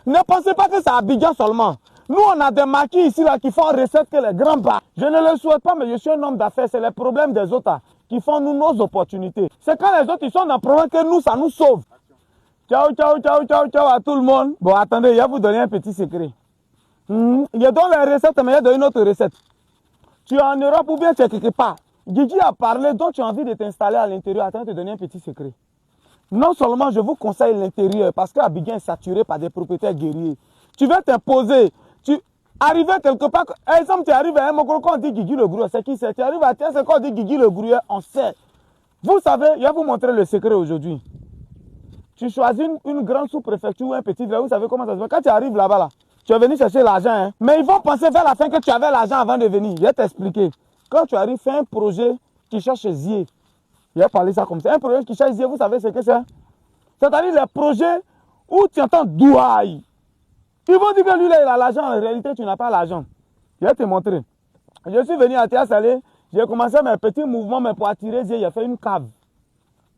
Ne pensez pas que c'est à Abidjan seulement. Nous, on a des maquis ici là, qui font recette que les grands bas. Je ne le souhaite pas, mais je suis un homme d'affaires. C'est les problèmes des autres là, qui font nous nos opportunités. C'est quand les autres ils sont dans le problème que nous, ça nous sauve. Ciao, ciao, ciao, ciao, ciao à tout le monde. Bon, attendez, je vais vous donner un petit secret. Je donne les recettes, mais je donne une autre recette. Tu es en Europe ou bien tu es quelque part. Guigui a parlé, donc tu as envie de t'installer à l'intérieur. Attends, je vais te donner un petit secret. Non seulement je vous conseille l'intérieur, parce qu'Abidjan est saturé par des propriétaires guerriers. Tu veux t'imposer. Tu arrives quelque part. Exemple, tu arrives à un moment quand on dit Guigui le Grouilleur, c'est qui c'est? Tu arrives à Thiès, quand on dit Guigui le Grouilleur, on sait. Vous savez, je vais vous montrer le secret aujourd'hui. Tu choisis une grande sous-préfecture ou un petit village, vous savez comment ça se fait. Quand tu arrives là-bas, là, tu es venu chercher l'argent. Hein? Mais ils vont penser vers la fin que tu avais l'argent avant de venir. Je vais t'expliquer. Quand tu arrives, fais un projet qui cherche Zier. Je vais parler ça comme ça. Un projet qui cherche Zier, vous savez ce que c'est? C'est-à-dire les projets où tu entends douaille. Ils vont dire que lui, là, il a l'argent. En réalité, tu n'as pas l'argent. Je vais te montrer. Je suis venu à Thiès Salé. J'ai commencé mes petits mouvements, mais pour attirer Zier, j'ai fait une cave.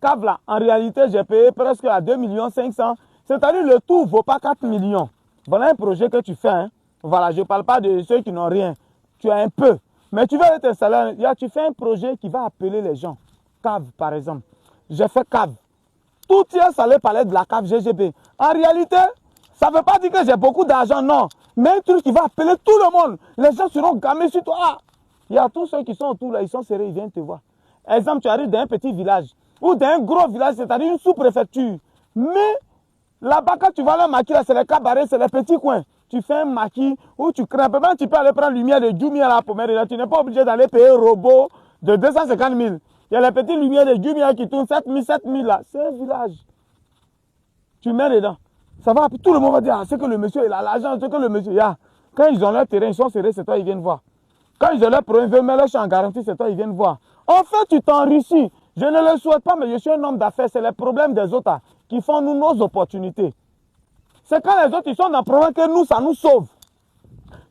Cave là, en réalité, j'ai payé presque à 2 500 000. C'est-à-dire le tout ne vaut pas 4 millions. Voilà un projet que tu fais. Hein. Voilà, je ne parle pas de ceux qui n'ont rien. Tu as un peu. Mais tu vas t'installer. Tu fais un projet qui va appeler les gens. Cave, par exemple. J'ai fait cave. Tout Thiès Salé parlait de la cave GGB. En réalité, ça ne veut pas dire que j'ai beaucoup d'argent, non. Mais un truc qui va appeler tout le monde. Les gens seront gamés sur toi. Ah, il y a tous ceux qui sont autour là, ils sont serrés, ils viennent te voir. Exemple, tu arrives dans un petit village. Ou d'un gros village, c'est-à-dire une sous-préfecture. Mais là-bas, quand tu vois le maquis, c'est les cabarets, c'est les petits coins. Tu fais un maquis où tu crées un peu. Même tu peux aller prendre lumière de Jumia là pour mettre là. Tu n'es pas obligé d'aller payer un robot de 250 000. Il y a les petites lumières de Jumia qui tournent 7 000 là. C'est un village. Tu mets dedans. Ça va, tout le monde va dire, ah, c'est que le monsieur, il a l'argent, c'est que le monsieur, il a. Quand ils ont leur terrain, ils sont serrés, c'est toi, ils viennent voir. Quand ils ont leur problème, ils veulent mettre leur champ en garantie, c'est toi, ils viennent voir. En fait, tu t'enrichis. Je ne le souhaite pas, mais je suis un homme d'affaires. C'est les problèmes des autres là, qui font nous nos opportunités. C'est quand les autres ils sont dans le problème que nous, ça nous sauve.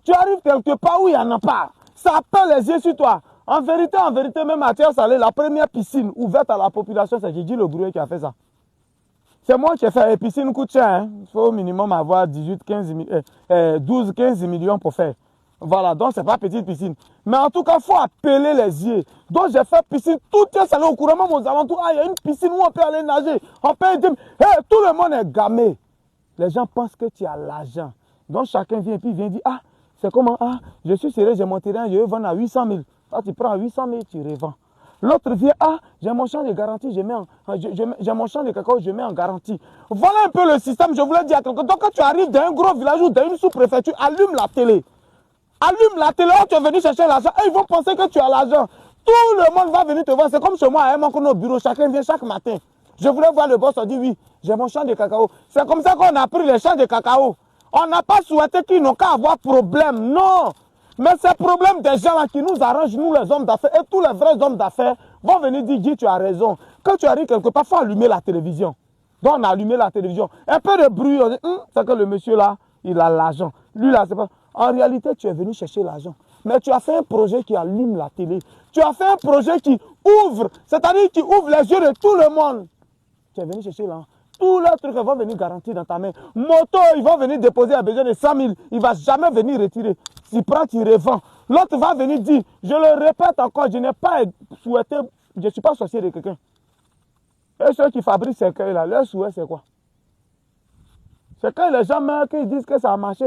Tu arrives quelque part où il n'y en a pas. Ça appelle les yeux sur toi. En vérité, même à Thiès Salé, la première piscine ouverte à la population, c'est Guigui le Grouilleur qui a fait ça. C'est moi qui ai fait. La piscine coûte cher. Hein. Il faut au minimum avoir 12, 15 millions pour faire. Voilà, donc c'est pas petite piscine. Mais en tout cas, il faut appeler les yeux. Donc j'ai fait piscine, tout est salé au courant, même aux alentours. Ah, il y a une piscine où on peut aller nager. On peut dire, hey, tout le monde est gamé. Les gens pensent que tu as l'argent. Donc chacun vient et puis vient dire, ah, c'est comment? Ah, je suis sérieux, j'ai mon terrain, je vais vendre à 800 000. Toi, tu prends à 800 000, tu revends. L'autre vient, ah, j'ai mon champ de garantie, j'ai mon champ de cacao, je mets en garantie. Voilà un peu le système, je voulais dire à quelqu'un. Donc quand tu arrives dans un gros village ou dans une sous-préfecture, allume la télé. Allume la télé, tu es venu chercher l'argent et ils vont penser que tu as l'argent. Tout le monde va venir te voir. C'est comme chez moi, à un bureau, chacun vient chaque matin. Je voulais voir le boss, on dit oui, j'ai mon champ de cacao. C'est comme ça qu'on a pris les champs de cacao. On n'a pas souhaité qu'ils n'ont qu'à avoir problème, non. Mais c'est le problème des gens là qui nous arrangent, nous les hommes d'affaires. Et tous les vrais hommes d'affaires vont venir dire, Guy, tu as raison. Quand tu arrives quelque part, il faut allumer la télévision. Donc on a allumé la télévision. Un peu de bruit, on dit, c'est que le monsieur là, il a l'argent. Lui là, c'est pas... En réalité, tu es venu chercher l'argent. Mais tu as fait un projet qui allume la télé. Tu as fait un projet qui ouvre, c'est-à-dire qui ouvre les yeux de tout le monde. Tu es venu chercher l'argent. Tous les trucs vont venir garantir dans ta main. Moto, ils vont venir déposer à besoin de 100 000. Il ne va jamais venir retirer. Tu prends, tu revends. L'autre va venir dire, je le répète encore, je n'ai pas souhaité, je ne suis pas sorcier de quelqu'un. Et ceux qui fabriquent ces cueils-là, leur souhait, c'est quoi? C'est quand les gens meurent qu'ils disent que ça a marché.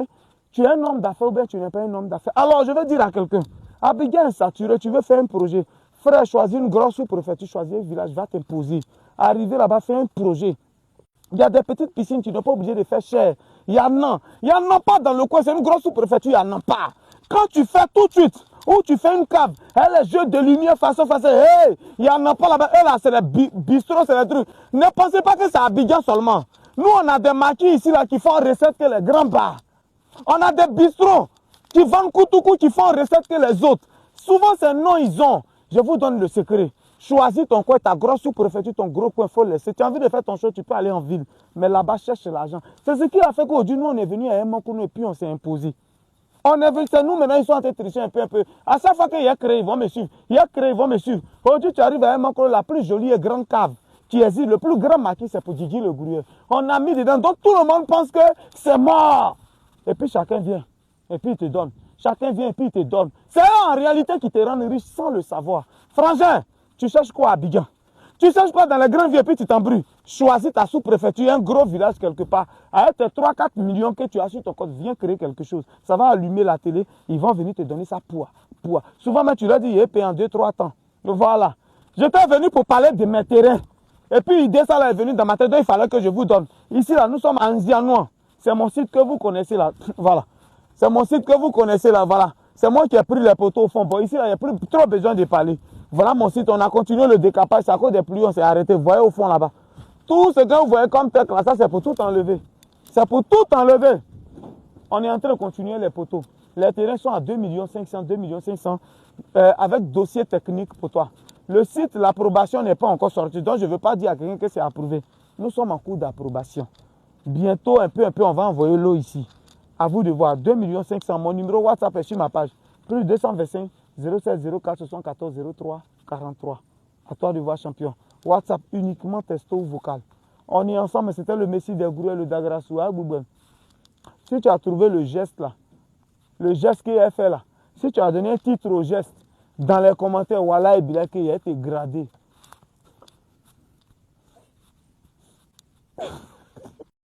Tu es un homme d'affaires ou bien tu n'es pas un homme d'affaires. Alors, je vais dire à quelqu'un, Abidjan est saturé, tu veux faire un projet. Frère, choisis une grosse sous-préfecture, choisis un village, va t'imposer. Arriver là-bas, fais un projet. Il y a des petites piscines, tu n'es pas obligé de faire cher. Il y en a pas dans le coin, c'est une grosse sous-préfecture, il n'y en a pas. Quand tu fais tout de suite, ou tu fais une cave, les jeux de lumière façon, hey, il n'y en a pas là-bas. Et là, c'est les bistrots, c'est les trucs. Ne pensez pas que c'est à Abidjan seulement. Nous, on a des maquis ici là, qui font recette que les grands bars. On a des bistrots qui vendent coup qui font recette que les autres. Souvent, c'est non, ils ont. Je vous donne le secret. Choisis ton coin, ta grosse sous-préfecture, ton gros coin, il faut laisser. Tu as envie de faire ton show, tu peux aller en ville. Mais là-bas, cherche l'argent. C'est ce qui a fait qu'aujourd'hui, nous, on est venu à un moment et puis on s'est imposé. On est venu, c'est nous maintenant, ils sont en train de tricher un peu. À chaque fois qu'il y a créé, ils vont me suivre. Il y a créé, ils vont me suivre. Aujourd'hui, tu arrives à un moment, la plus jolie et grande cave qui existe. Le plus grand maquis, c'est pour Didier Le Gourieux. On a mis dedans. Donc tout le monde pense que c'est mort. Et puis chacun vient. Et puis il te donne. Chacun vient et puis il te donne. C'est eux en réalité qui te rendent riche sans le savoir. Frangin, tu cherches quoi à Abidjan? Tu cherches quoi dans les grandes villes et puis tu t'embrouilles? Choisis ta sous-préfecture, un gros village quelque part. Avec tes 3-4 millions que tu as sur ton compte, viens créer quelque chose. Ça va allumer la télé. Ils vont venir te donner ça pour. Souvent, mais tu leur dis, il est payé en 2-3 temps. Voilà. J'étais venu pour parler de mes terrains. Et puis, l'idée, ça là est venue dans ma tête. Donc, il fallait que je vous donne. Ici, là, nous sommes en Zianois. C'est mon site que vous connaissez là. Voilà. C'est mon site que vous connaissez là. Voilà. C'est moi qui ai pris les poteaux au fond. Bon, ici, là, il n'y a plus trop besoin de parler. Voilà mon site. On a continué le décapage. C'est à cause des pluies, on s'est arrêté. Vous voyez au fond là-bas. Tout ce que vous voyez comme tête là, ça, c'est pour tout enlever. C'est pour tout enlever. On est en train de continuer les poteaux. Les terrains sont à 2 500 000, 2 500 000 avec dossier technique pour toi. Le site, l'approbation n'est pas encore sortie. Donc, je ne veux pas dire à quelqu'un que c'est approuvé. Nous sommes en cours d'approbation. Bientôt, un peu, on va envoyer l'eau ici. À vous de voir. 2 500 000. Mon numéro WhatsApp est sur ma page. Plus 225 07 04 74 03 43. À toi de voir, champion. WhatsApp uniquement texto ou vocal. On est ensemble. C'était le Messie des Gourous, le Dagrasou. Si tu as trouvé le geste là, le geste qu'il a fait là, si tu as donné un titre au geste, dans les commentaires, voilà, il a été gradé.